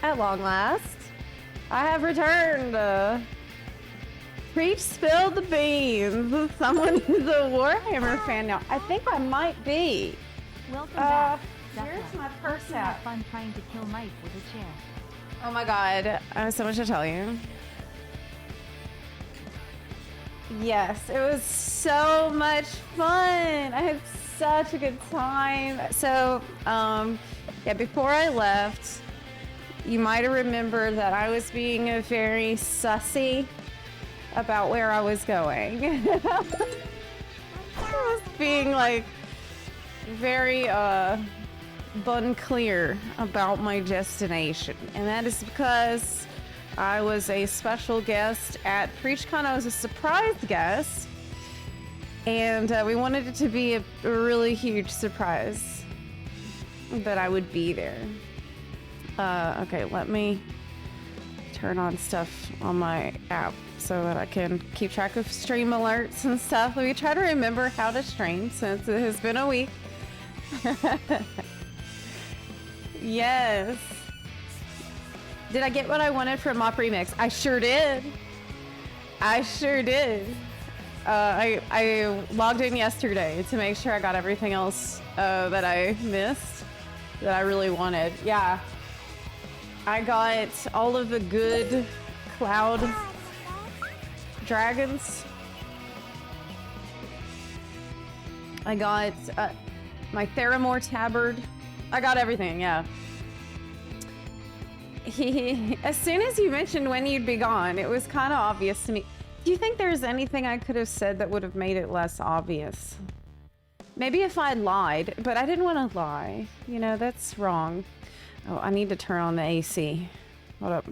At long last, I have returned. Preach spilled the beans. Someone who's a Warhammer fan now. I think I might be. Welcome back. Where's my purse Have at? fun trying to kill Mike with a chair. Oh my god, I have so much to tell you. Yes, it was so much fun. I had such a good time. So, yeah, before I left, you might have remembered that I was being very sussy about where I was going. I was being like very unclear about my destination, and that is because I was a special guest at PREACHCON. I was a surprise guest, and we wanted it to be a really huge surprise that I would be there. Okay, let me turn on stuff on my app so that I can keep track of stream alerts and stuff. Let me try to remember how to stream since it has been a week. Yes. Did I get what I wanted from Mop Remix? I sure did. I sure did. I logged in yesterday to make sure I got everything else that I missed that I really wanted. Yeah. I got all of the good cloud dragons. I got my Theramore tabard. I got everything, yeah. As soon as you mentioned when you'd be gone, it was kind of obvious to me. Do you think there's anything I could have said that would have made it less obvious? Maybe if I lied, but I didn't want to lie. You know, that's wrong. Oh, I need to turn on the AC. Hold up.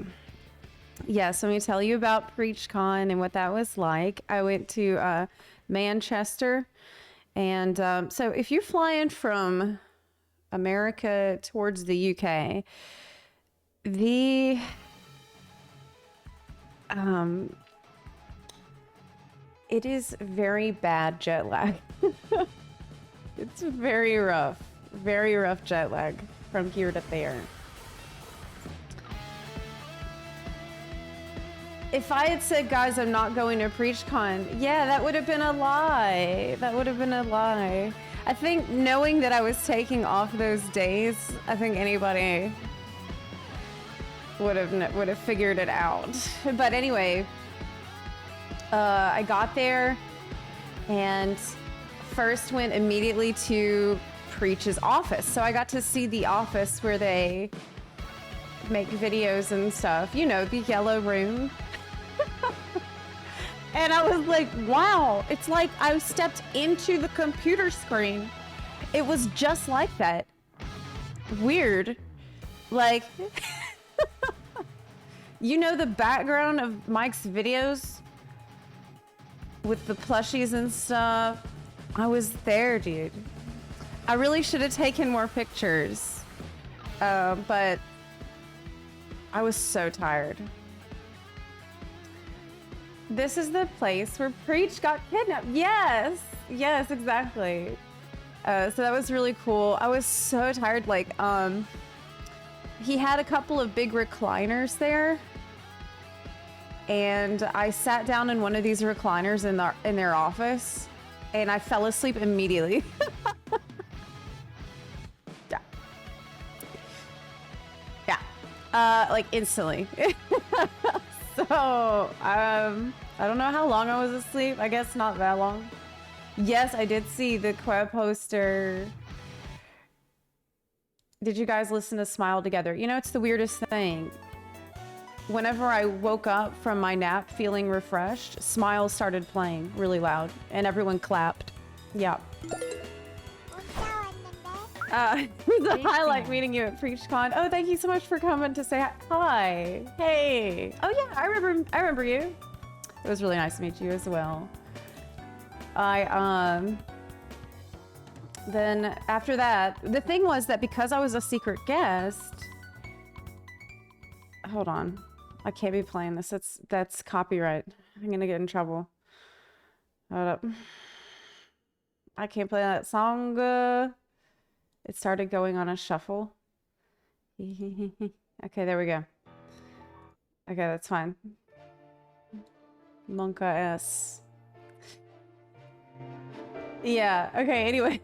Yes, let me tell you about PREACHCON and what that was like. I went to Manchester, and so if you're flying from America towards the UK, it is very bad jet lag. It's very rough jet lag from here to there. If I had said, guys, I'm not going to PREACHCON, yeah, that would have been a lie. That would have been a lie. I think knowing that I was taking off those days, I think anybody would have figured it out. But anyway, I got there and first went immediately to Preach's office. So I got to see the office where they make videos and stuff. You know, the yellow room. And I was like, wow, it's like I stepped into the computer screen. It was just like that. Weird. Like, you know the background of Mike's videos with the plushies and stuff? I was there, dude. I really should have taken more pictures, but I was so tired. This is the place where Preach got kidnapped. Yes, yes, exactly. So that was really cool. I was so tired. Like, he had a couple of big recliners there, and I sat down in one of these recliners in their office, and I fell asleep immediately. Yeah. Yeah. Like instantly. So, I don't know how long I was asleep. I guess not that long. Yes, I did see the Queb poster. Did you guys listen to Smile Together? You know, it's the weirdest thing. Whenever I woke up from my nap feeling refreshed, Smile started playing really loud and everyone clapped. Yeah. It was a highlight meeting you at PREACHCON. Oh, thank you so much for coming to say hi. Hey. Oh yeah, I remember you. It was really nice to meet you as well. Then after that, the thing was that because I was a secret guest, hold on. I can't be playing this. That's copyright. I'm gonna get in trouble. Hold up. I can't play that song. It started going on a shuffle. Okay, there we go. Okay, that's fine. Monka S. Yeah, okay, anyway.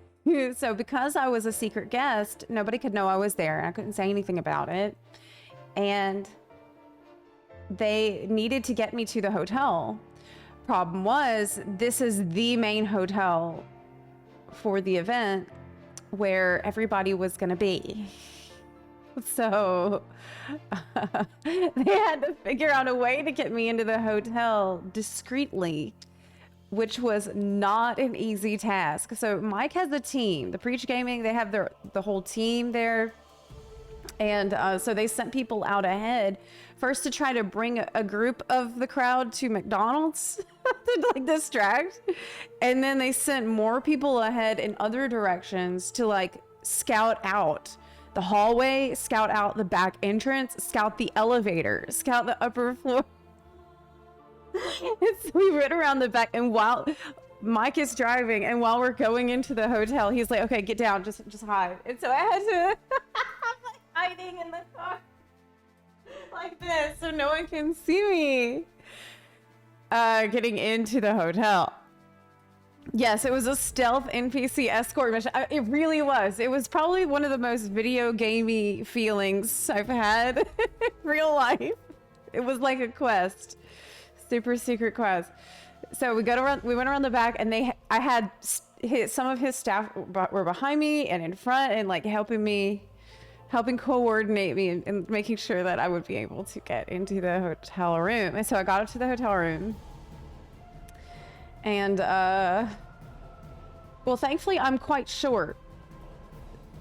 So because I was a secret guest, nobody could know I was there. And I couldn't say anything about it. And they needed to get me to the hotel. Problem was, this is the main hotel for the event where everybody was gonna be. So they had to figure out a way to get me into the hotel discreetly, which was not an easy task. So Mike has a team. The Preach Gaming, they have the whole team there. And so they sent people out ahead first to try to bring a group of the crowd to McDonald's to like distract. And then they sent more people ahead in other directions to like scout out the hallway, scout out the back entrance, scout the elevator, scout the upper floor. And so we went around the back, and while Mike is driving and while we're going into the hotel, he's like, okay, get down, just hide. And so I had to I'm like hiding in the car like this so no one can see me getting into the hotel. Yes, it was a stealth NPC escort mission. It really was. It was probably one of the most video gamey feelings I've had in real life. It was like a quest. Super secret quest. So we went around the back, and I had some of his staff were behind me and in front, and like helping coordinate me and making sure that I would be able to get into the hotel room. And so I got up to the hotel room, and well, thankfully I'm quite short,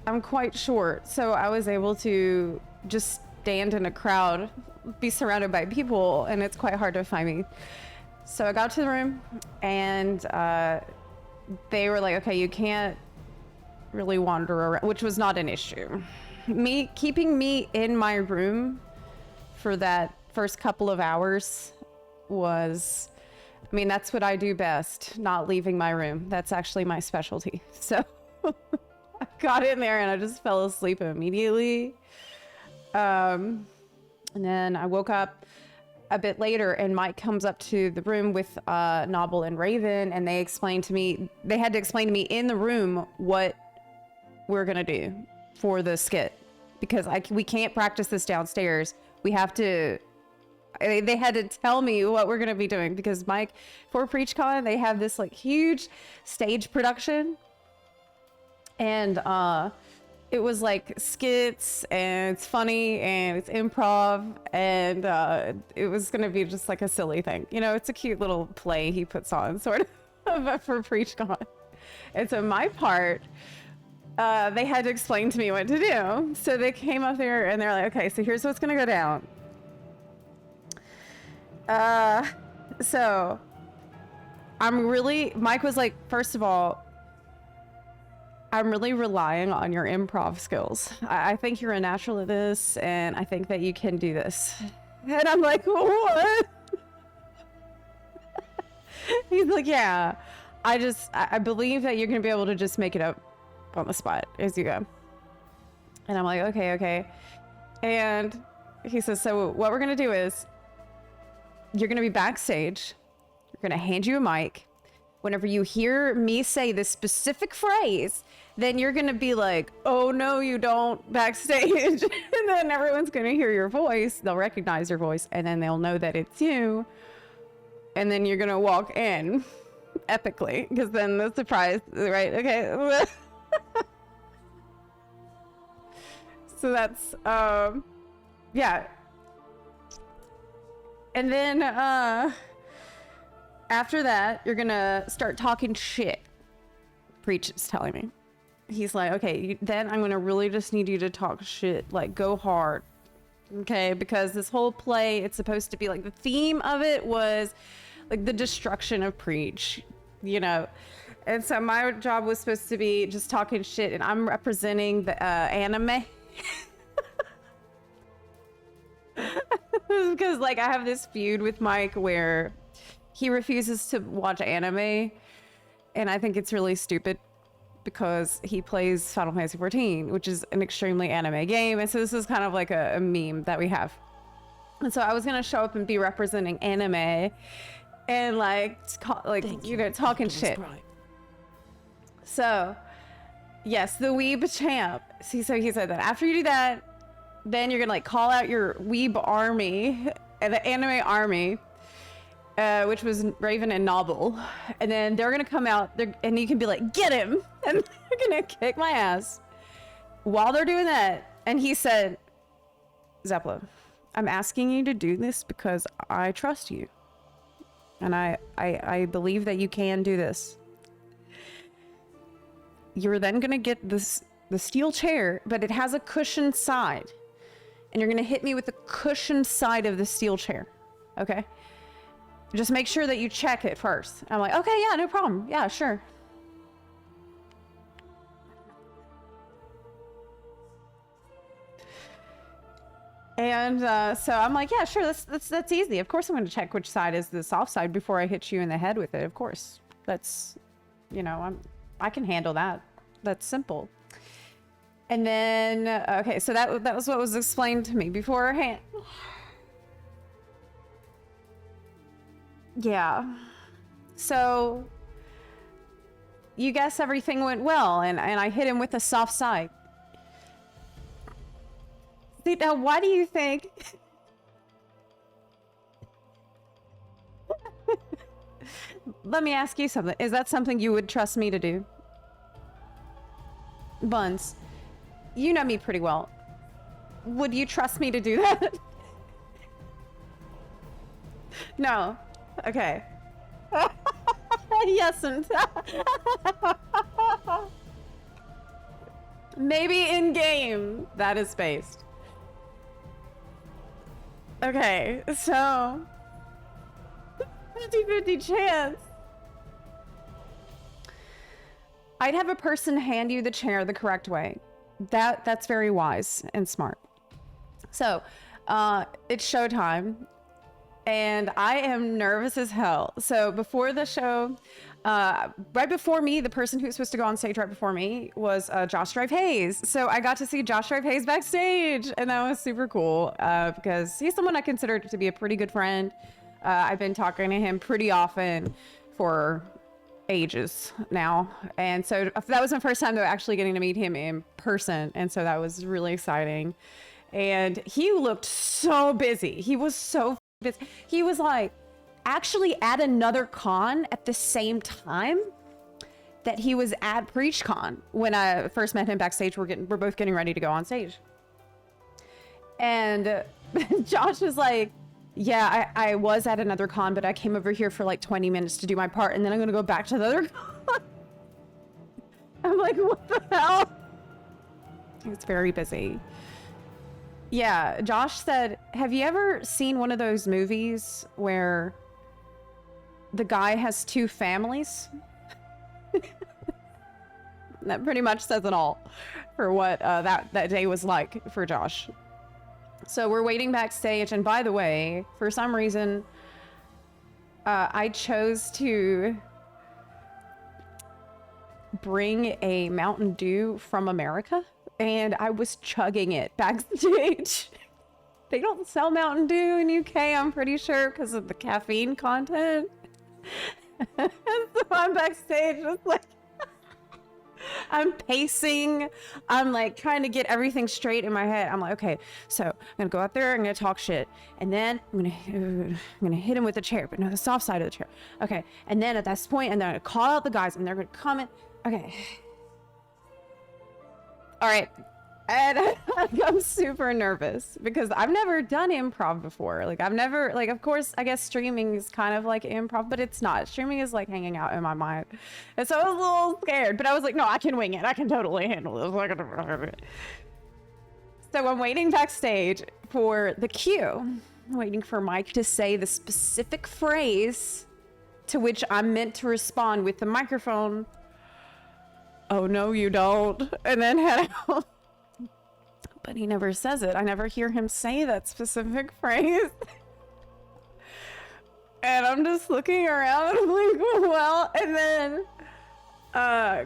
so I was able to just stand in a crowd, be surrounded by people, and it's quite hard to find me. So I got to the room, and they were like, okay, you can't really wander around, which was not an issue. Keeping me in my room for that first couple of hours was, I mean, that's what I do best, not leaving my room. That's actually my specialty. So I got in there and I just fell asleep immediately. And then I woke up a bit later, and Mike comes up to the room with Nobble and Raven, and they had to explain to me in the room what we're gonna do for the skit, because we can't practice this downstairs. We have to, they had to tell me what we're gonna be doing, because Mike, for PREACHCON, they have this like huge stage production, and it was like skits, and it's funny, and it's improv, and it was gonna be just like a silly thing. You know, it's a cute little play he puts on, sort of, for PREACHCON. And so my part, they had to explain to me what to do. So they came up there, and they're like, okay, so here's what's gonna go down. So Mike was like, first of all, I'm really relying on your improv skills. I think you're a natural at this, and I think that you can do this. And I'm like, what? He's like, yeah, I believe that you're gonna be able to just make it up on the spot as you go. And I'm like, okay. And he says, so what we're gonna do is, you're gonna be backstage. We're gonna hand you a mic. Whenever you hear me say this specific phrase, then you're gonna be like, oh no, you don't, backstage. And then everyone's gonna hear your voice. They'll recognize your voice, and then they'll know that it's you. And then you're gonna walk in epically, because then the surprise, right? Okay. So that's, yeah. And then, after that, you're gonna start talking shit. Preach is telling me. He's like, okay, then I'm gonna really just need you to talk shit, like go hard. Okay, because this whole play, it's supposed to be like, the theme of it was like the destruction of Preach, you know? And so my job was supposed to be just talking shit, and I'm representing the anime. Because like I have this feud with Mike where he refuses to watch anime, and I think it's really stupid. because he plays Final Fantasy 14, which is an extremely anime game. And so this is kind of like a meme that we have. And so I was gonna show up and be representing anime and like talking shit. So yes, the weeb champ. See, so he said that after you do that, then you're gonna like call out your weeb army, the anime army, which was Raven and Noble, and then they're gonna come out and you can be like, get him, and they're gonna kick my ass while they're doing that. And he said, Zepla, I'm asking you to do this because I trust you, and I believe that you can do this. You're then gonna get the steel chair, but it has a cushioned side, and you're gonna hit me with the cushioned side of the steel chair, okay? Just make sure that you check it first. I'm like, okay, yeah, no problem. Yeah, sure. And so I'm like, yeah, sure, that's easy. Of course I'm going to check which side is the soft side before I hit you in the head with it. Of course. That's, you know, I can handle that. That's simple. And then, okay, so that was what was explained to me beforehand. Yeah. So you guess everything went well, and I hit him with a soft side. See, now why do you think let me ask you something. Is that something you would trust me to do? Buns, you know me pretty well. Would you trust me to do that? No. Okay. Yesn't. Maybe in game that is based. Okay, so 50-50 chance. I'd have a person hand you the chair the correct way. That's very wise and smart. So, it's showtime, and I am nervous as hell. So before the show, right before me, the person who's supposed to go on stage right before me was Josh Drive Hayes. So I got to see Josh Drive Hayes backstage, and that was super cool because he's someone I consider to be a pretty good friend. I've been talking to him pretty often for ages now, and so that was my first time though actually getting to meet him in person, and so that was really exciting. And he looked so busy. He was so busy. He was like actually at another con at the same time that he was at PREACHCON when I first met him backstage. We're both getting ready to go on stage, and Josh was like, yeah, I was at another con, but I came over here for like 20 minutes to do my part, and then I'm gonna go back to the other con. I'm like, what the hell? It's very busy. Yeah, Josh said, have you ever seen one of those movies where the guy has two families? That pretty much says it all for what that day was like for Josh. So we're waiting backstage, and by the way, for some reason, I chose to bring a Mountain Dew from America, and I was chugging it backstage. They don't sell Mountain Dew in UK, I'm pretty sure, because of the caffeine content. And so I'm backstage just like, I'm pacing. I'm like trying to get everything straight in my head. I'm like, okay, so I'm gonna go out there, I'm gonna talk shit, and then I'm gonna hit him with the chair, but no, the soft side of the chair. Okay, and then at this point, and then I'm gonna call out the guys, and they're gonna come in. Okay. All right. And I'm super nervous because I've never done improv before. Like I've never, like, of course, I guess streaming is kind of like improv, but it's not. Streaming is like hanging out in my mind. And so I was a little scared, but I was like, no, I can wing it. I can totally handle this. So I'm waiting backstage for the cue, waiting for Mike to say the specific phrase to which I'm meant to respond with the microphone. Oh, no, you don't. And then head out. But he never says it. I never hear him say that specific phrase. And I'm just looking around. I'm like, well, and then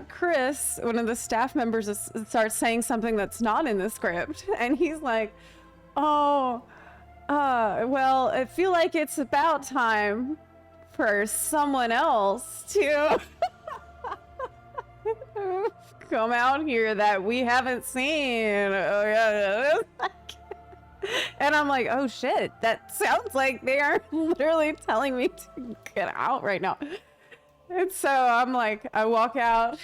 Chris, one of the staff members, starts saying something that's not in the script, and he's like, "Oh, well, I feel like it's about time for someone else to come out here that we haven't seen." Oh yeah. And I'm like, oh shit, that sounds like they are literally telling me to get out right now. And so I'm like, I walk out,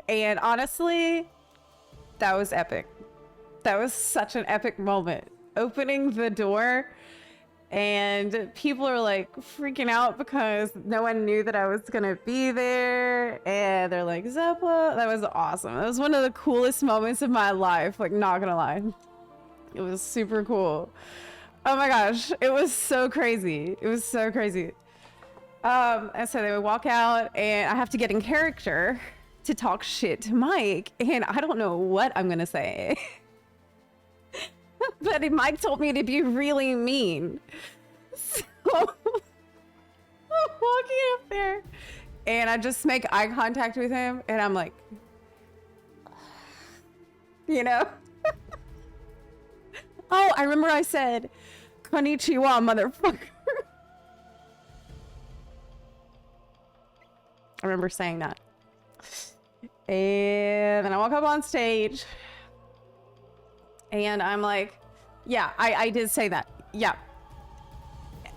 and honestly, that was epic. That was such an epic moment. Opening the door, and people are like freaking out because no one knew that I was gonna be there. And they're like, Zepla. That was awesome. That was one of the coolest moments of my life, like, not gonna lie. It was super cool. Oh my gosh, it was so crazy. It was so crazy. And so they would walk out, and I have to get in character to talk shit to Mike, and I don't know what I'm gonna say. But Mike told me to be really mean. So I'm walking up there, and I just make eye contact with him, and I'm like, you know? Oh, I remember I said, "Konnichiwa, motherfucker." I remember saying that. And then I walk up on stage, and I'm like, yeah, I did say that. Yeah.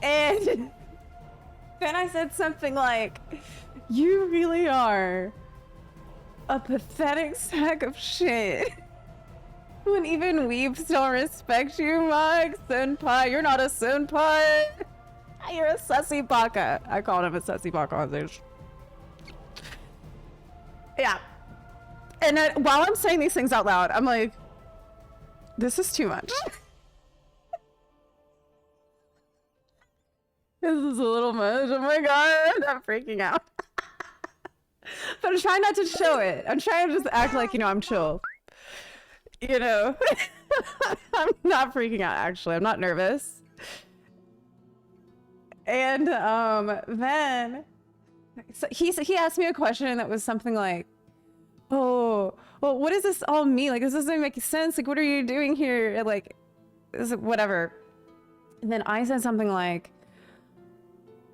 And then I said something like, "You really are a pathetic sack of shit. When even weebs don't respect you, Mike senpai. You're not a senpai. You're a sussy baka." I called him a sussy baka on stage. Yeah. And then, while I'm saying these things out loud, I'm like, this is too much. This is a little much. Oh my god, I'm freaking out. But I'm trying not to show it. I'm trying to just act like, you know, I'm chill. You know? I'm not freaking out, actually. I'm not nervous. And then so he asked me a question that was something like, "Oh, well, what does this all mean? Like, this doesn't make sense. Like, what are you doing here? Like, is it whatever?" And then I said something like,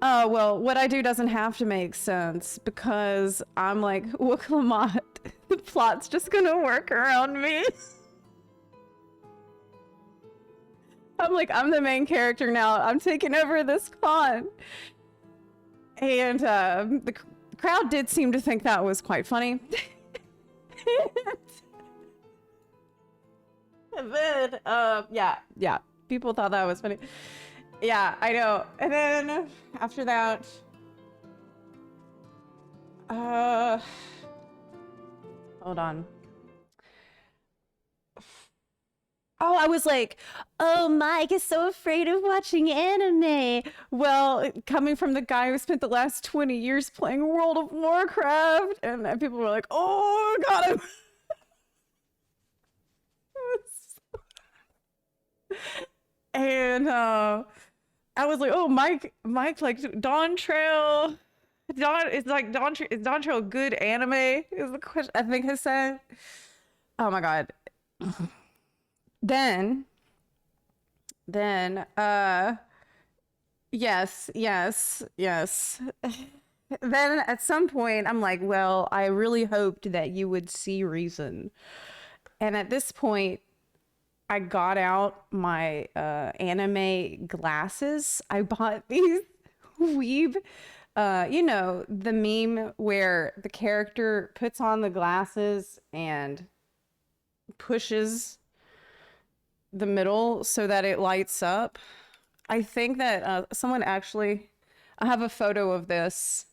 "Oh, well, what I do doesn't have to make sense because I'm like, Wook-Lamont. The plot's just gonna work around me." I'm like, I'm the main character now. I'm taking over this con. And the crowd did seem to think that was quite funny. And then, yeah, people thought that was funny. Yeah, I know. And then after that, hold on. Oh, I was like, "Oh, Mike is so afraid of watching anime." Well, coming from the guy who spent the last 20 years playing World of Warcraft, and people were like, "Oh, God." And I was like, "Oh, Mike, like Dawn Trail. Is Dawn Trail good anime?" Is the question I think I said. Oh my God. Then, yes. Then at some point, I'm like, well, I really hoped that you would see reason. And at this point, I got out my anime glasses. I bought these weeb, you know, the meme where the character puts on the glasses and pushes the middle so that it lights up. I think that someone actually, I have a photo of this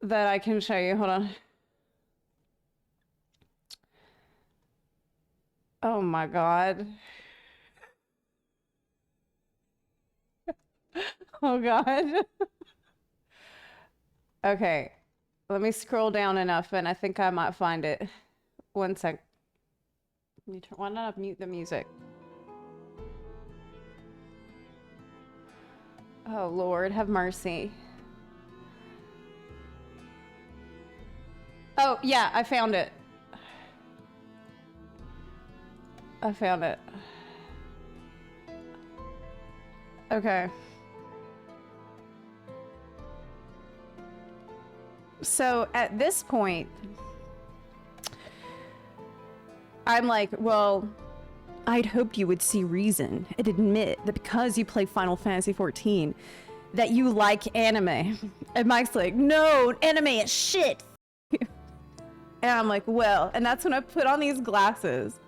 that I can show you. Hold on. Oh my God. Oh God. Okay, let me scroll down enough and I think I might find it. One sec. Why not mute the music? Oh Lord, have mercy. Oh, yeah, I found it. I found it. Okay. So at this point, I'm like, well, I'd hoped you would see reason and admit that because you play Final Fantasy XIV, that you like anime. And Mike's like, no, anime is shit. And I'm like, well, and that's when I put on these glasses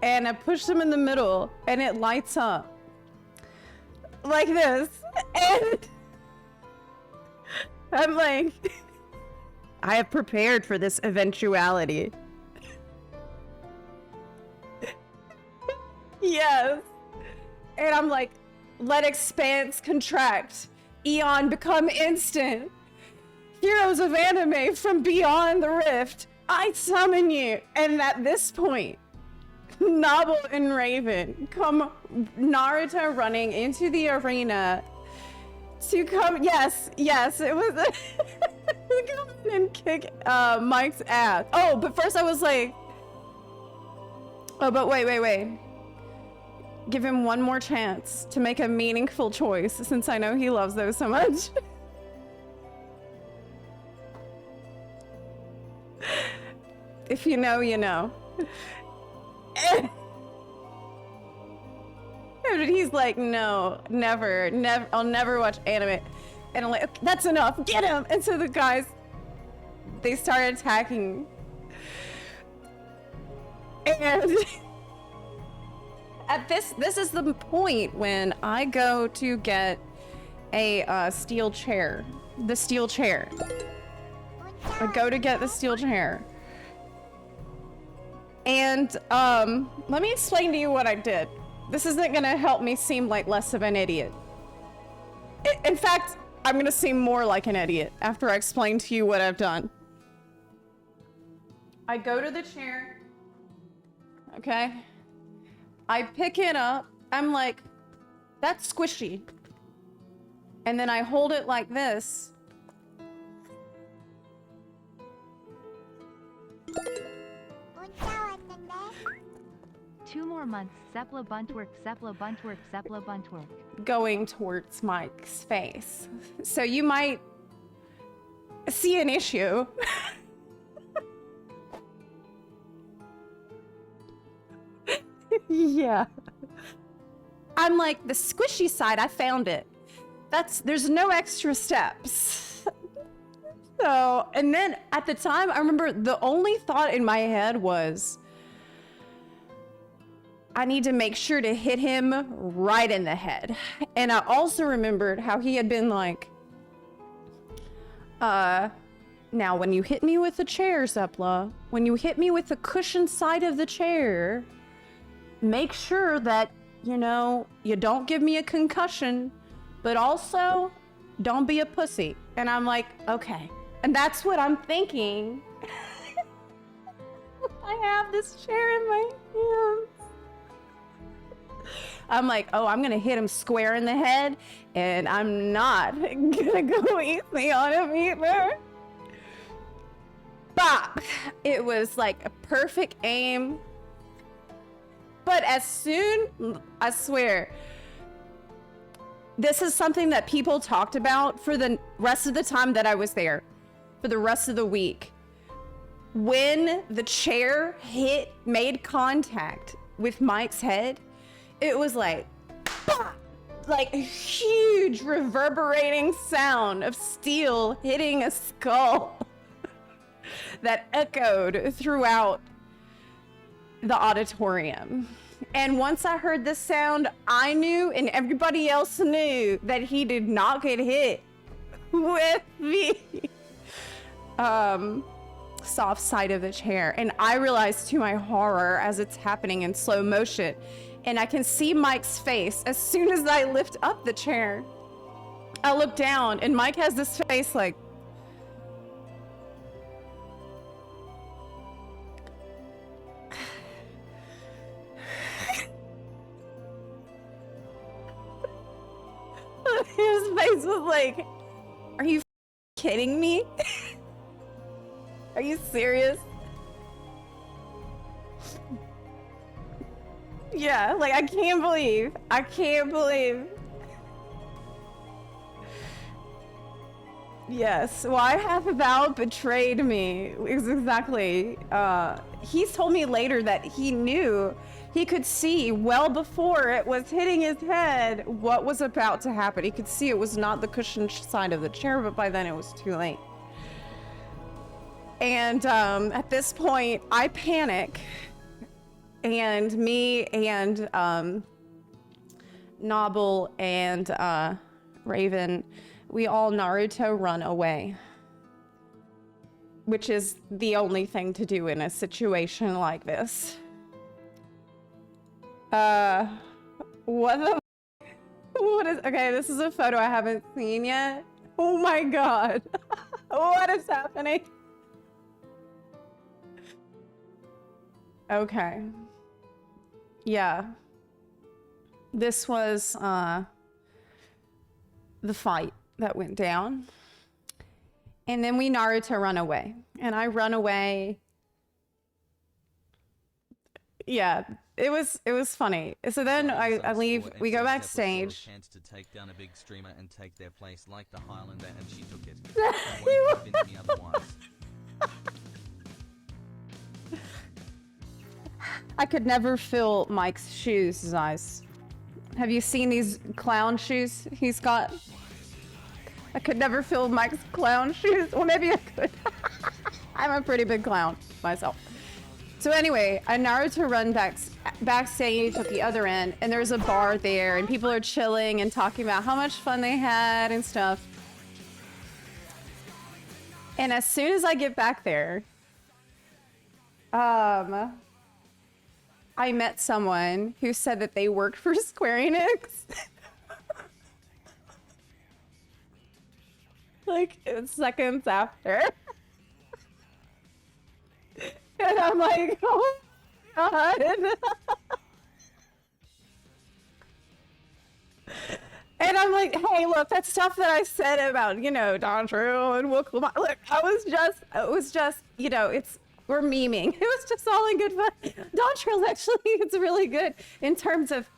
and I push them in the middle and it lights up like this. And I'm like, I have prepared for this eventuality. Yes. And I'm like, let expanse contract. Eon become instant. Heroes of anime from beyond the rift. I summon you. And at this point, Noble and Raven come Naruto running into the arena to come. Yes, it was come in and kick Mike's ass. Oh, but first I was like, oh, but wait. Give him one more chance to make a meaningful choice since I know he loves those so much. If you know, you know. And he's like, no, never, I'll never watch anime. And I'm like, okay, that's enough, get him! And so the guys, they started attacking. And at this is the point when I go to get a steel chair. The steel chair. I go to get the steel chair. And let me explain to you what I did. This isn't gonna help me seem like less of an idiot. In fact, I'm gonna seem more like an idiot after I explain to you what I've done. I go to the chair, okay? I pick it up, I'm like, that's squishy. And then I hold it like this. 2 more months. Zepla buntwork, Zepla buntwork, Zepla buntwork. Going towards Mike's face. So you might see an issue. Yeah. I'm like, the squishy side, I found it. There's no extra steps. So, and then at the time, I remember the only thought in my head was, I need to make sure to hit him right in the head. And I also remembered how he had been like, now when you hit me with the chair, Zepla, when you hit me with the cushion side of the chair, make sure that, you know, you don't give me a concussion, but also don't be a pussy. And I'm like, okay. And that's what I'm thinking. I have this chair in my hands. I'm like, oh, I'm gonna hit him square in the head, and I'm not gonna go easy on him either. Bop! It was like a perfect aim. But as soon, I swear, this is something that people talked about for the rest of the time that I was there, for the rest of the week. When the chair made contact with Mike's head, it was like, pop! Like a huge reverberating sound of steel hitting a skull that echoed throughout the auditorium. And once I heard this sound, I knew, and everybody else knew, that he did not get hit with the soft side of the chair. And I realized to my horror as it's happening in slow motion, and I can see Mike's face as soon as I lift up the chair. I look down and Mike has this face like, his face was like, are you kidding me? Are you serious? Yeah, like I can't believe. Yes, why half of Val betrayed me is exactly, he's told me later that he knew, he could see well before it was hitting his head what was about to happen. He could see it was not the cushioned side of the chair, but by then it was too late. And at this point, I panic, and me and Nobble and Raven, we all Naruto run away, which is the only thing to do in a situation like this. What the? What is? Okay, this is a photo I haven't seen yet. Oh my god, what is happening? Okay. Yeah. This was the fight that went down. And then we Naruto run away. And I run away. Yeah, it was funny. So then I leave, we go backstage. Chance to take down a big streamer and take their place like the Highlander, and she took it. Won't convince me otherwise. I could never fill Mike's shoes, Zeiss. Have you seen these clown shoes he's got? I could never fill Mike's clown shoes. Well, maybe I could. I'm a pretty big clown myself. So anyway, I Naruto run backstage at the other end, and there's a bar there, and people are chilling and talking about how much fun they had and stuff. And as soon as I get back there, I met someone who said that they worked for Square Enix. Like, seconds after. And I'm like, oh my god. And I'm like, hey, look, that stuff that I said about, you know, Dontrell and Wook, look, it was just, you know, we're memeing. It was just all in good fun. Dontrell's actually, it's really good in terms of,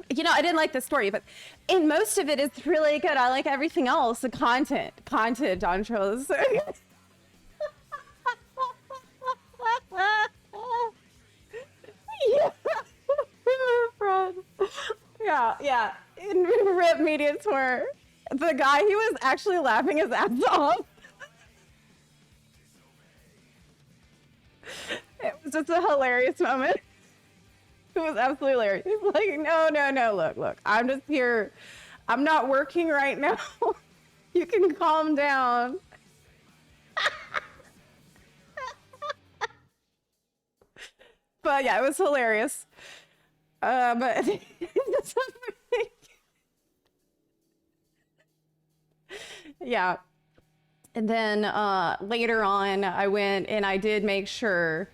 you know, I didn't like the story, but in most of it, it's really good. I like everything else, the content, Dontrell is so good. Yeah. In Rip Media Tour, the guy, he was actually laughing his ass off. It was just a hilarious moment. It was absolutely hilarious. He's like, no, look, I'm just here. I'm not working right now. You can calm down. But yeah, it was hilarious. But yeah. And then later on, I went and I did make sure.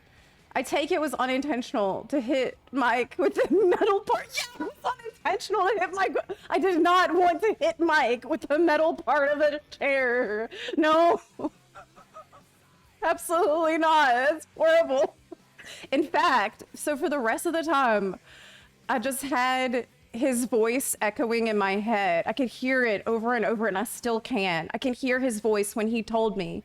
I take it was unintentional to hit Mike with the metal part. Yeah, it was unintentional to hit Mike. I did not want to hit Mike with the metal part of the chair. No. Absolutely not. That's horrible. In fact, so for the rest of the time, I just had his voice echoing in my head. I could hear it over and over, and I still can. I can hear his voice when he told me,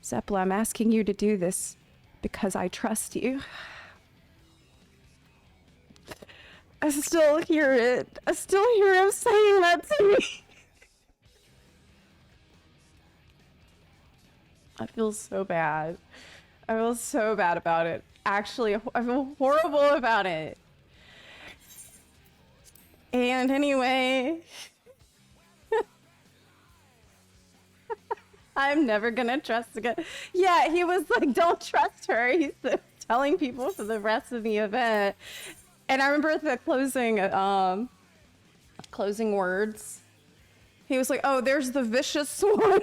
Zepla, I'm asking you to do this because I trust you. I still hear it. I still hear him saying that to me. I feel so bad. I feel so bad about it. Actually, I feel horrible about it. And anyway, I'm never gonna trust again. Yeah, he was like, don't trust her. He's telling people for the rest of the event. And I remember the closing words. He was like, oh, there's the vicious one.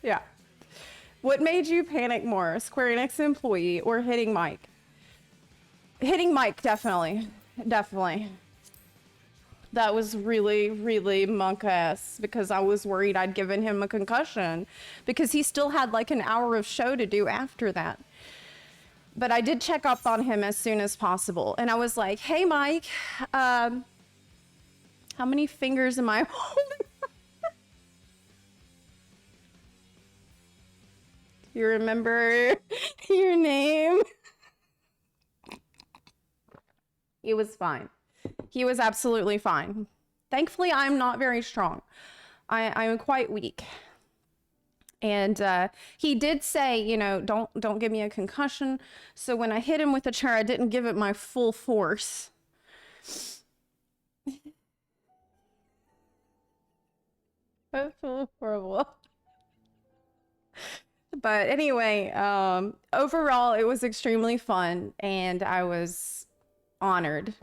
Yeah. What made you panic more, Square Enix employee or hitting Mike? Hitting Mike, definitely. Definitely. That was really, really monk-ass because I was worried I'd given him a concussion because he still had like an hour of show to do after that. But I did check up on him as soon as possible. And I was like, hey, Mike, how many fingers am I holding? You remember your name? He was fine. He was absolutely fine. Thankfully, I'm not very strong. I'm quite weak. And he did say, you know, don't give me a concussion. So when I hit him with the chair, I didn't give it my full force. That's so horrible. But anyway, overall, it was extremely fun, and I was honored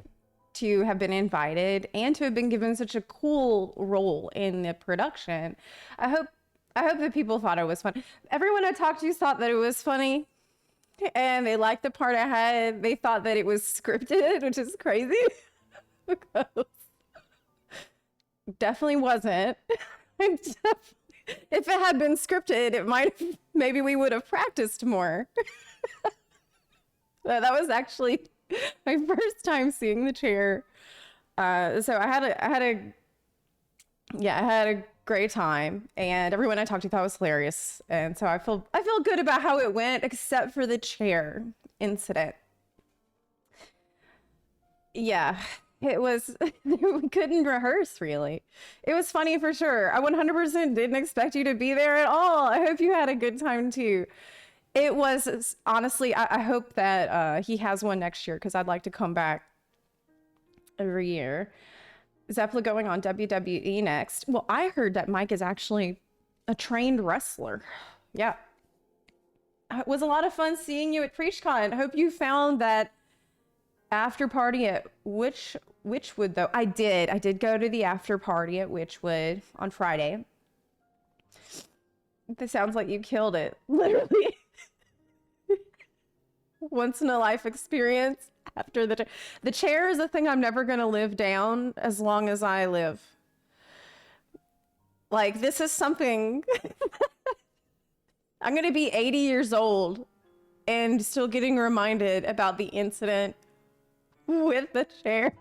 to have been invited and to have been given such a cool role in the production. I hope that people thought it was fun. Everyone I talked to thought that it was funny, and they liked the part I had. They thought that it was scripted, which is crazy. Because definitely wasn't. If it had been scripted, it might have, maybe we would have practiced more. That was actually my first time seeing the chair. So I had a great time, and everyone I talked to thought it was hilarious. And so I feel good about how it went, except for the chair incident. Yeah. It was, we couldn't rehearse really. It was funny for sure. I 100% didn't expect you to be there at all. I hope you had a good time too. It was, honestly, I hope that he has one next year because I'd like to come back every year. Zepla going on WWE next. Well, I heard that Mike is actually a trained wrestler. Yeah. It was a lot of fun seeing you at PREACHCON. I hope you found that after party at Witchwood, though. I did go to the after party at Witchwood on Friday. This sounds like you killed it. Literally. Once in a life experience after the chair is a thing I'm never going to live down as long as I live. Like, this is something I'm going to be 80 years old and still getting reminded about the incident with the chair.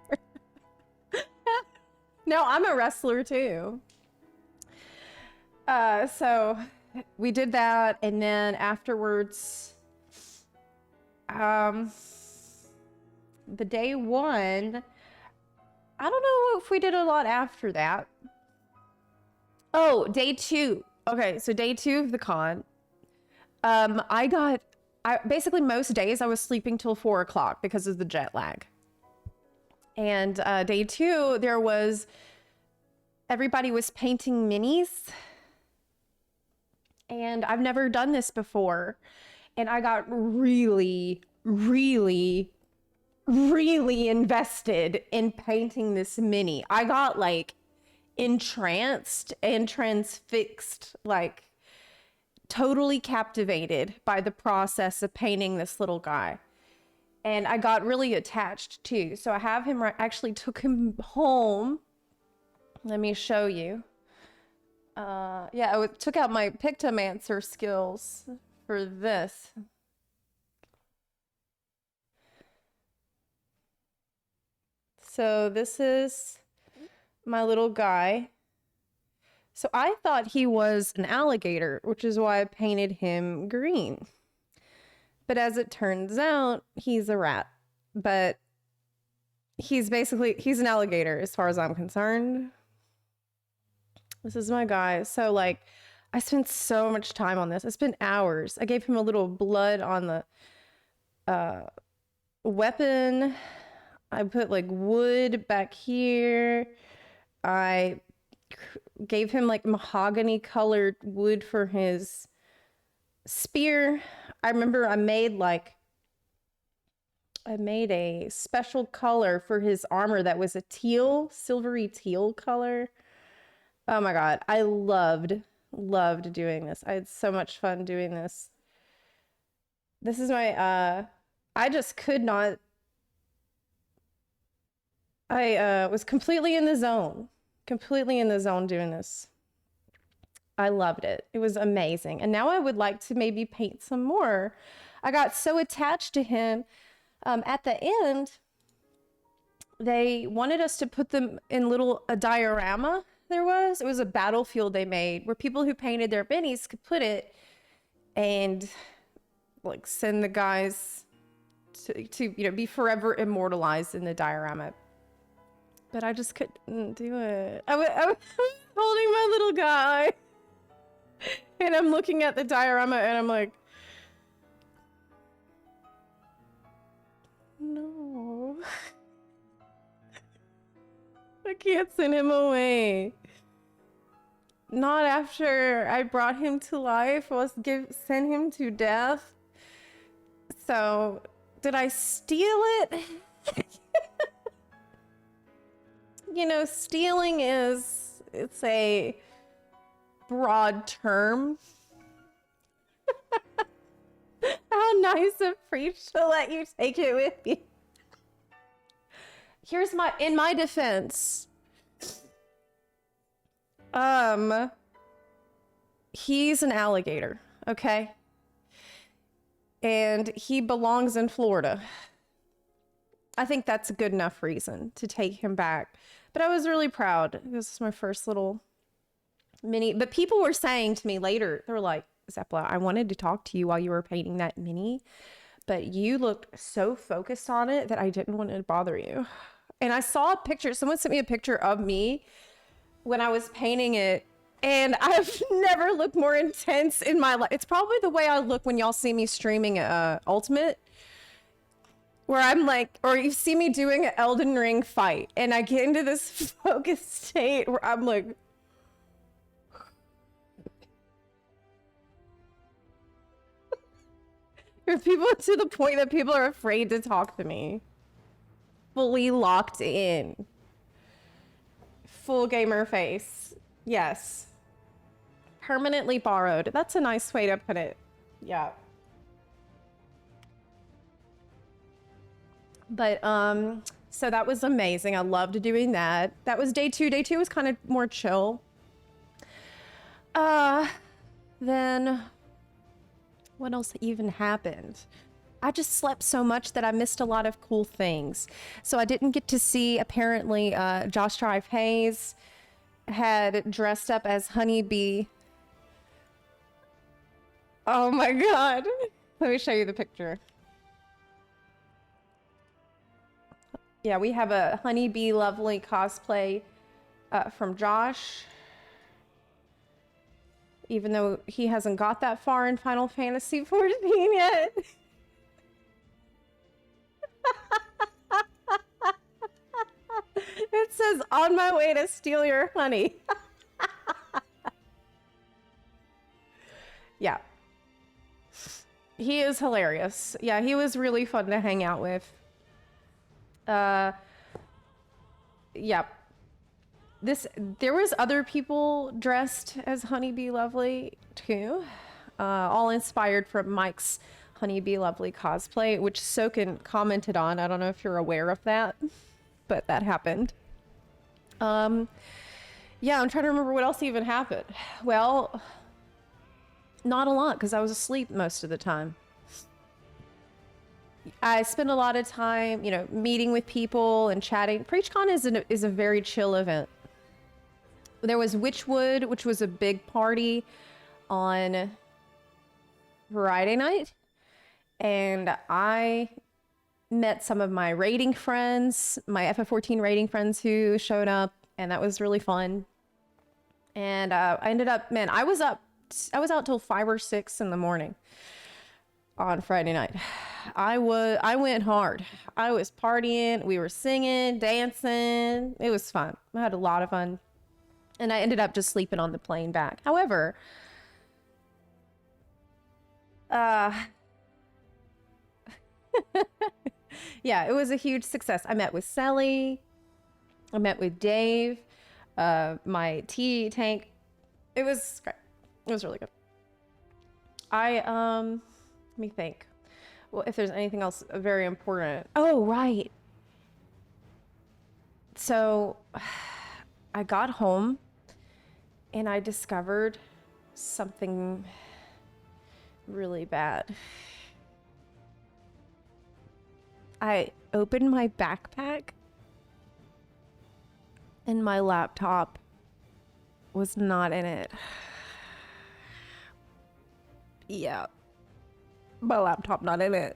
No, I'm a wrestler too. So we did that, and then afterwards, the day one, I don't know if we did a lot after that. Oh, day two. Okay, so day two of the con, basically most days I was sleeping till 4 o'clock because of the jet lag. And day two, everybody was painting minis. And I've never done this before. And I got really, really, really invested in painting this mini. I got like entranced and transfixed, like totally captivated by the process of painting this little guy. And I got really attached too. So I have him, actually took him home. Let me show you. Yeah, I took out my Pictomancer skills for this. So this is my little guy. So I thought he was an alligator, which is why I painted him green. But as it turns out, he's a rat. But he's an alligator as far as I'm concerned. This is my guy. So like, I spent so much time on this. I spent hours. I gave him a little blood on the weapon. I put like wood back here. I gave him like mahogany colored wood for his spear. I remember I made a special color for his armor that was a silvery teal color. Oh my God. I loved doing this. I had so much fun doing this. This is my, I just could not, I was completely in the zone. Completely in the zone doing this. I loved it. It was amazing. And now I would like to maybe paint some more. I got so attached to him. At the end, they wanted us to put them in a diorama. It was a battlefield they made where people who painted their minis could put it and like send the guys to be forever immortalized in the diorama. But I just couldn't do it. I was holding my little guy and I'm looking at the diorama and I'm like, no. I can't send him away. Not after I brought him to life. Send him to death. So, did I steal it? Stealing it's a broad term. How nice of Preach to let you take it with you. In my defense, he's an alligator, okay? And he belongs in Florida. I think that's a good enough reason to take him back. But I was really proud. This is my first little mini. But people were saying to me later, they were like, Zepla, I wanted to talk to you while you were painting that mini, but you looked so focused on it that I didn't want to bother you. And I saw a picture. Someone sent me a picture of me when I was painting it. And I've never looked more intense in my life. It's probably the way I look when y'all see me streaming Ultimate. Where I'm like, or you see me doing an Elden Ring fight. And I get into this focused state where I'm like... There's people to the point that people are afraid to talk to me. Fully locked in. Full gamer face. Yes. Permanently borrowed. That's a nice way to put it. Yeah. But, so that was amazing. I loved doing that. That was day 2. Day 2 was kind of more chill. Then what else even happened? I just slept so much that I missed a lot of cool things. So I didn't get to see, apparently, Josh Drive Hayes had dressed up as Honeybee. Oh my God. Let me show you the picture. Yeah, we have a Honeybee Lovely cosplay from Josh. Even though he hasn't got that far in Final Fantasy 14 yet. It says, on my way to steal your honey. Yeah. He is hilarious. Yeah, he was really fun to hang out with. Yeah. There was other people dressed as Honeybee Lovely too. All inspired from Mike's Honeybee Lovely cosplay, which Soken commented on. I don't know if you're aware of that, but that happened. Yeah, I'm trying to remember what else even happened. Well, not a lot, because I was asleep most of the time. I spent a lot of time, meeting with people and chatting. PREACHCON is a very chill event. There was Witchwood, which was a big party on Friday night. And I met some of my raiding friends, my FF14 raiding friends who showed up, and that was really fun. And I ended up, I was out till 5 or 6 in the morning on Friday night. I went hard. I was partying, we were singing, dancing. It was fun. I had a lot of fun. And I ended up just sleeping on the plane back. However, yeah, it was a huge success. I met with Sally. I met with Dave. My tea tank. It was great. It was really good. Let me think. Well, if there's anything else very important. Oh, right. So I got home and I discovered something really bad. I opened my backpack and my laptop was not in it. Yeah. My laptop not in it.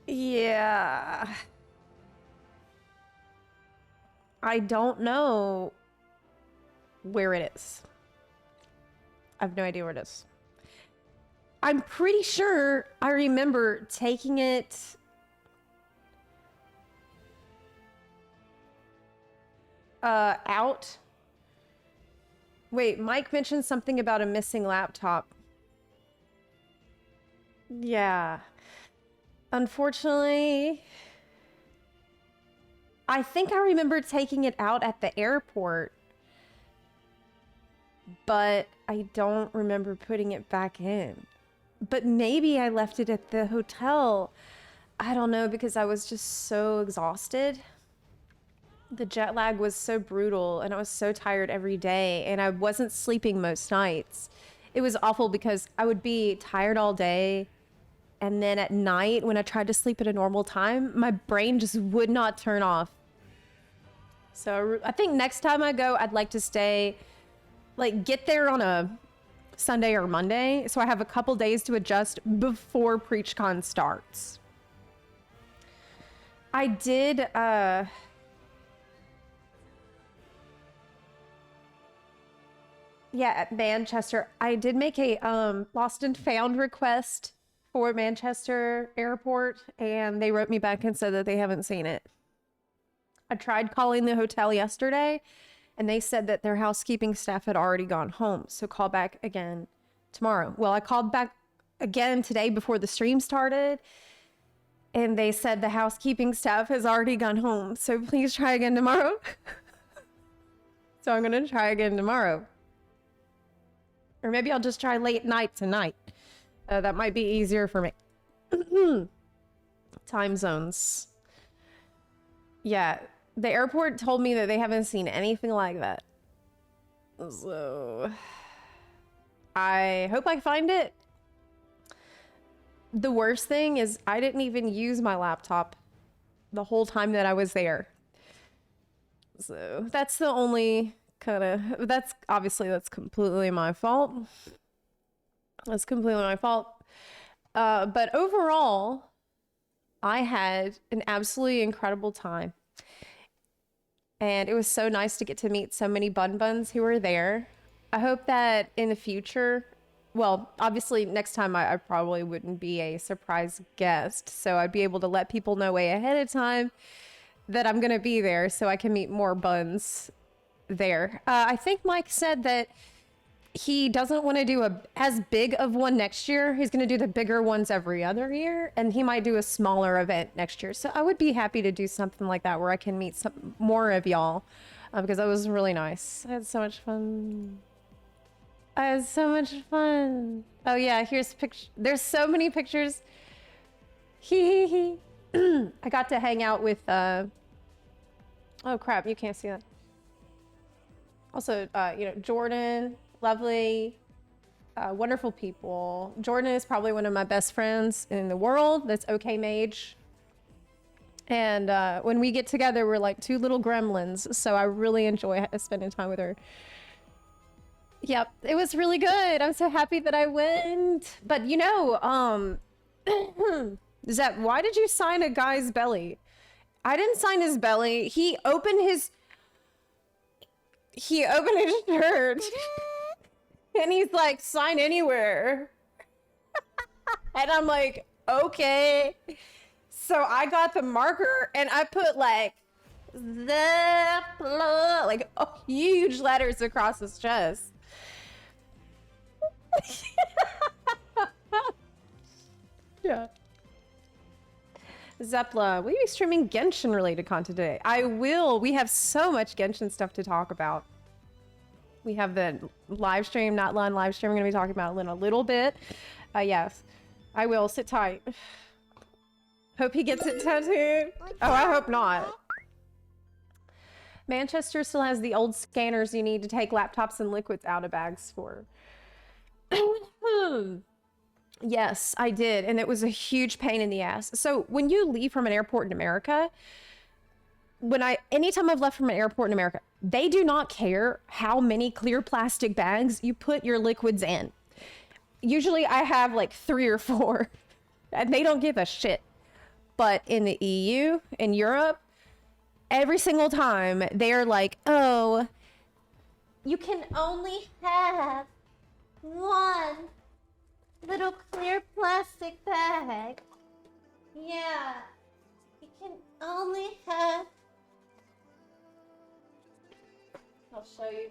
Yeah. I don't know where it is. I have no idea where it is. I'm pretty sure I remember taking it out. Wait, Mike mentioned something about a missing laptop. Yeah. Unfortunately, I think I remember taking it out at the airport, but I don't remember putting it back in. But maybe I left it at the hotel. I don't know, because I was just so exhausted. The jet lag was so brutal and I was so tired every day and I wasn't sleeping most nights. It was awful because I would be tired all day, and then at night when I tried to sleep at a normal time, my brain just would not turn off. So I think next time I go, I'd like to stay, like, get there on a Sunday or Monday, so I have a couple days to adjust before PREACHCON starts. I did, yeah, at Manchester, I did make a lost and found request for Manchester Airport, and they wrote me back and said that they haven't seen it. I tried calling the hotel yesterday, and they said that their housekeeping staff had already gone home, so call back again tomorrow. Well, I called back again today before the stream started, and they said the housekeeping staff has already gone home, so please try again tomorrow. So I'm gonna try again tomorrow. Or maybe I'll just try late night tonight. That might be easier for me. Time zones. Yeah, the airport told me that they haven't seen anything like that. So I hope I find it. The worst thing is I didn't even use my laptop the whole time that I was there. So that's the only kind of, that's completely my fault. That's completely my fault. But overall, I had an absolutely incredible time. And it was so nice to get to meet so many bun buns who were there. I hope that in the future, well, obviously next time I probably wouldn't be a surprise guest. So I'd be able to let people know way ahead of time that I'm going to be there so I can meet more buns there. I think Mike said that he doesn't want to do as big of one next year. He's going to do the bigger ones every other year, and he might do a smaller event next year. So I would be happy to do something like that where I can meet some more of y'all, because that was really nice. I had so much fun. Oh yeah, here's picture. There's so many pictures. I got to hang out with oh crap, you can't see that. Also, Jordan, lovely, wonderful people. Jordan is probably one of my best friends in the world. That's okay Mage. And when we get together, we're like two little gremlins. So I really enjoy spending time with her. Yep, it was really good. I'm so happy that I went. But Zep, why did you sign a guy's belly? I didn't sign his belly. He opened his shirt and he's like, sign anywhere. And I'm like, okay. So I got the marker and I put like Zepla, like huge letters across his chest. Yeah. Zepla, will you be streaming Genshin related content today? I will. We have so much Genshin stuff to talk about. We have the live stream, not live stream. We're going to be talking about it in a little bit. Yes, I will. Sit tight. Hope he gets it tattooed. Oh, I hope not. Manchester still has the old scanners you need to take laptops and liquids out of bags for. Yes, I did. And it was a huge pain in the ass. So when you leave from an airport in America, anytime I've left from an airport in America, they do not care how many clear plastic bags you put your liquids in. Usually I have like 3 or 4 and they don't give a shit. But in the EU, in Europe, every single time they're like, oh, you can only have 1 little clear plastic bag. Yeah, you can only have. I'll show you.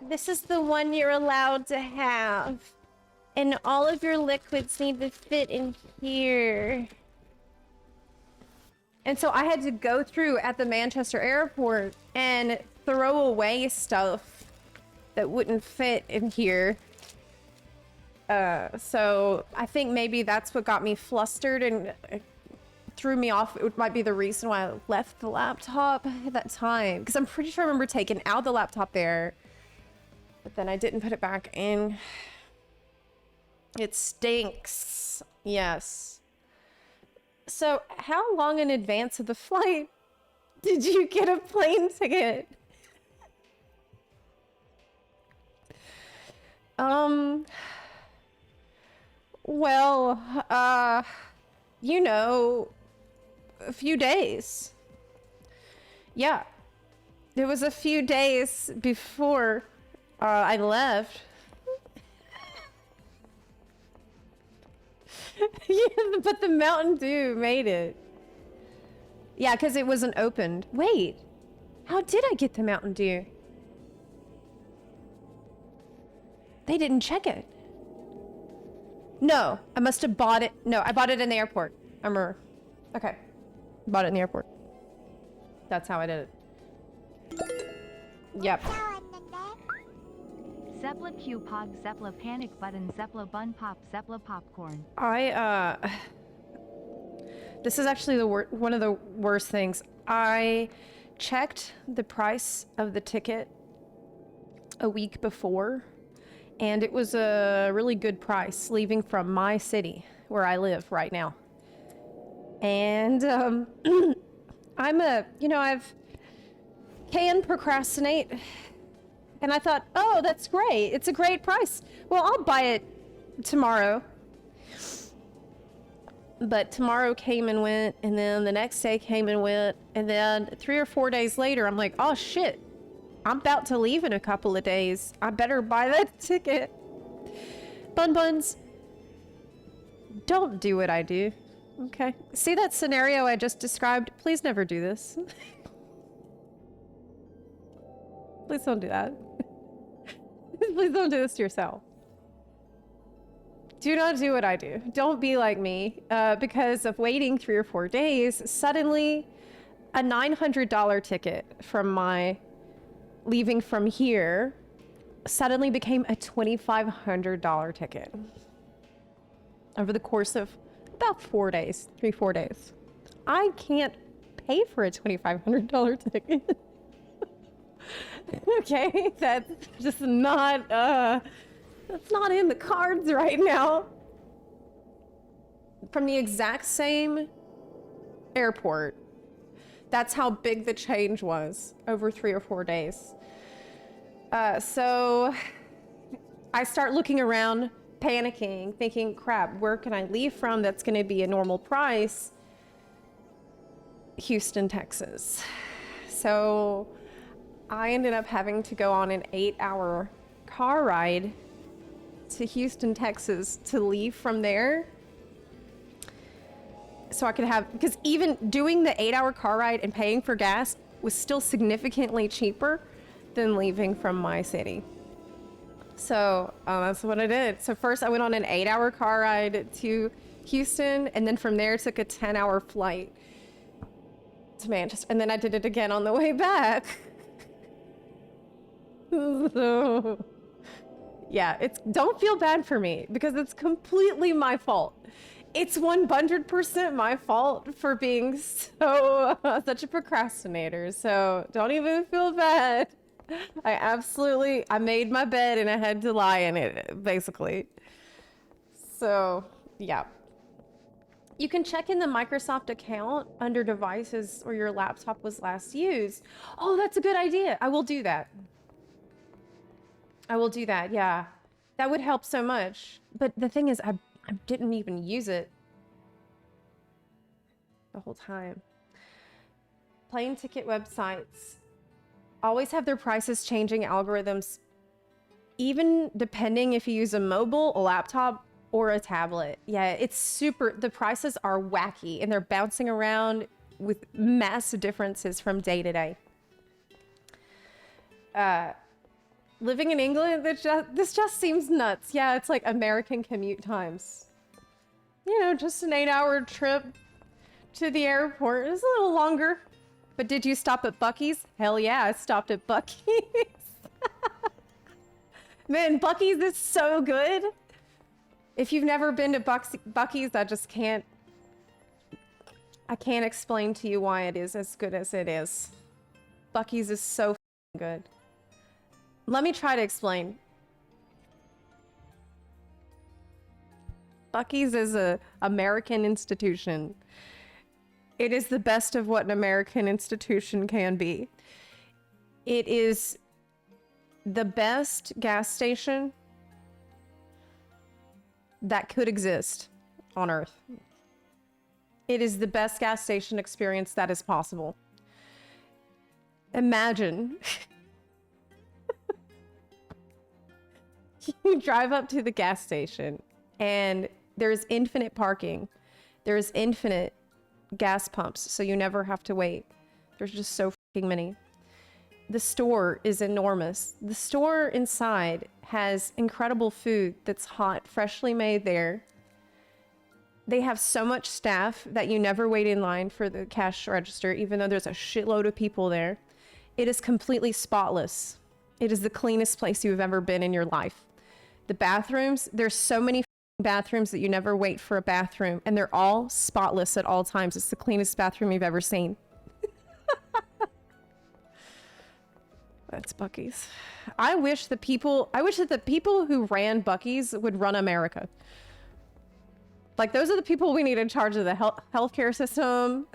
This is the one you're allowed to have. And all of your liquids need to fit in here. And so I had to go through at the Manchester airport and throw away stuff that wouldn't fit in here. So I think maybe that's what got me flustered and threw me off. It might be the reason why I left the laptop at that time. Because I'm pretty sure I remember taking out the laptop there, but then I didn't put it back in. It stinks. Yes. So how long in advance of the flight did you get a plane ticket? Well, you know, a few days. Yeah. It was a few days before I left. Yeah, but the Mountain Dew made it. Yeah, because it wasn't opened. Wait, how did I get the Mountain Dew? They didn't check it. No, I must have bought it. No, I bought it in the airport. I remember. Okay, bought it in the airport. That's how I did it. Yep. Zepla Q Pog, Zepla Panic Button, Zepla Bun Pop, Zepla Popcorn. This is actually one of the worst things. I checked the price of the ticket a week before, and it was a really good price leaving from my city where I live right now. And I've can procrastinate. And I thought, oh, that's great. It's a great price. Well, I'll buy it tomorrow. But tomorrow came and went, and then the next day came and went, and then 3 or 4 days later, I'm like, oh shit, I'm about to leave in a couple of days. I better buy that ticket. Buns, don't do what I do. Okay. See that scenario I just described? Please never do this. Please don't do that. Please don't do this to yourself. Do not do what I do. Don't be like me. Because of waiting 3 or 4 days, suddenly a $900 ticket from my leaving from here suddenly became a $2,500 ticket over the course of about 4 days, 3-4 days. I can't pay for a $2,500 ticket. Okay, that's just not, that's not in the cards right now. From the exact same airport. That's how big the change was over 3 or 4 days. So I start looking around, panicking, thinking, crap, where can I leave from that's going to be a normal price? Houston, Texas. So I ended up having to go on an 8-hour car ride to Houston, Texas to leave from there. So I could have, because even doing the 8-hour car ride and paying for gas was still significantly cheaper than leaving from my city. So that's what I did. So first I went on an 8-hour car ride to Houston, and then from there took a 10-hour flight to Manchester. And then I did it again on the way back. So, Yeah, don't feel bad for me because it's completely my fault. It's 100% my fault for being so such a procrastinator. So don't even feel bad. I made my bed and I had to lie in it, basically. So, yeah. You can check in the Microsoft account under devices where your laptop was last used. Oh, that's a good idea. I will do that. I will do that, yeah. That would help so much. But the thing is, I didn't even use it the whole time. Plane ticket websites always have their prices changing algorithms, even depending if you use a mobile, a laptop, or a tablet. Yeah, the prices are wacky and they're bouncing around with massive differences from day to day. Living in England, this just seems nuts. Yeah, it's like American commute times. You know, just an 8-hour trip to the airport. It's a little longer. But did you stop at Buc-ee's? Hell yeah, I stopped at Buc-ee's. Man, Buc-ee's is so good. If you've never been to Buc-ee's, I can't explain to you why it is as good as it is. Buc-ee's is so good. Let me try to explain. Buc-ee's is an American institution. It is the best of what an American institution can be. It is the best gas station that could exist on Earth. It is the best gas station experience that is possible. Imagine you drive up to the gas station and there's infinite parking. There's infinite gas pumps, so you never have to wait. There's just so fucking many. The store is enormous. The store inside has incredible food that's hot, freshly made there. They have so much staff that you never wait in line for the cash register, even though there's a shitload of people there. It is completely spotless. It is the cleanest place you've ever been in your life. The bathrooms, there's so many bathrooms that you never wait for a bathroom, and they're all spotless at all times. It's the cleanest bathroom you've ever seen. That's Buc-ee's. I wish that the people who ran Buc-ee's would run America. Like, those are the people we need in charge of the healthcare system.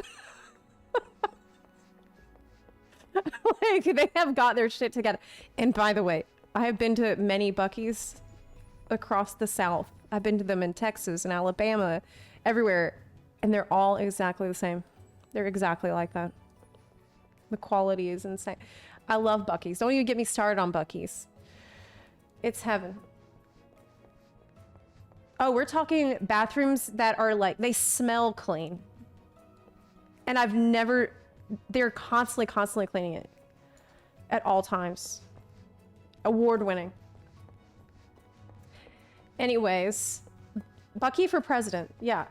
Like, they have got their shit together. And by the way, I have been to many Buc-ee's across the South. I've been to them in Texas and Alabama, everywhere, and they're all exactly the same. They're exactly like that. The quality is insane. I love Buc-ee's. Don't even get me started on Buc-ee's. It's heaven. Oh, we're talking bathrooms that are like, they smell clean. And they're constantly cleaning it. At all times. Award-winning. Anyways, Buc-ee for president. Yeah.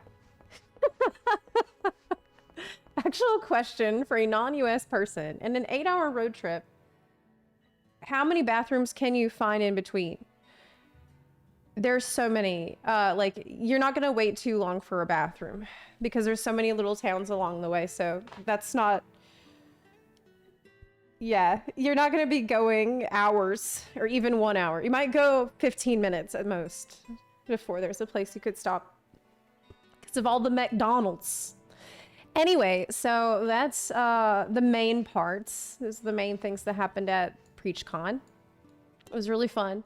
Actual question for a non-US person. In an 8-hour road trip, how many bathrooms can you find in between? There's so many. Like, you're not gonna wait too long for a bathroom because there's so many little towns along the way. So that's not, yeah, you're not gonna be going hours or even 1 hour. You might go 15 minutes at most before there's a place you could stop because of all the McDonald's. Anyway, so that's the main parts. Those are the main things that happened at PREACHCON. It was really fun.